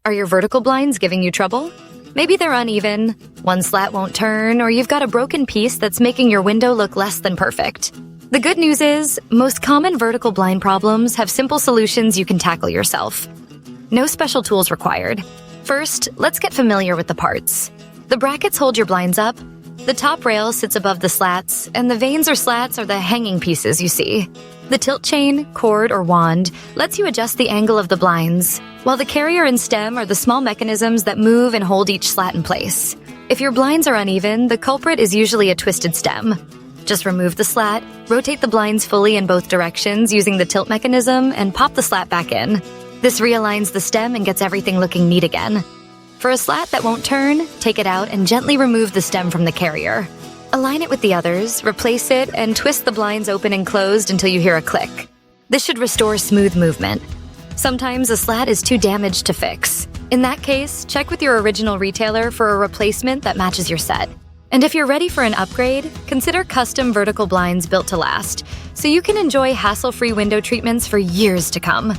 Are your vertical blinds giving you trouble? Maybe they're uneven, one slat won't turn, or you've got a broken piece that's making your window look less than perfect. The good news is, most common vertical blind problems have simple solutions you can tackle yourself. No special tools required. First, let's get familiar with the parts. The brackets hold your blinds up, the top rail sits above the slats, and the vanes or slats are the hanging pieces you see. The tilt chain, cord, or wand lets you adjust the angle of the blinds, while the carrier and stem are the small mechanisms that move and hold each slat in place. If your blinds are uneven, the culprit is usually a twisted stem. Just remove the slat, rotate the blinds fully in both directions using the tilt mechanism, and pop the slat back in. This realigns the stem and gets everything looking neat again. For a slat that won't turn, take it out and gently remove the stem from the carrier. Align it with the others, replace it, and twist the blinds open and closed until you hear a click. This should restore smooth movement. Sometimes a slat is too damaged to fix. In that case, check with your original retailer for a replacement that matches your set. And if you're ready for an upgrade, consider custom vertical blinds built to last, so you can enjoy hassle-free window treatments for years to come.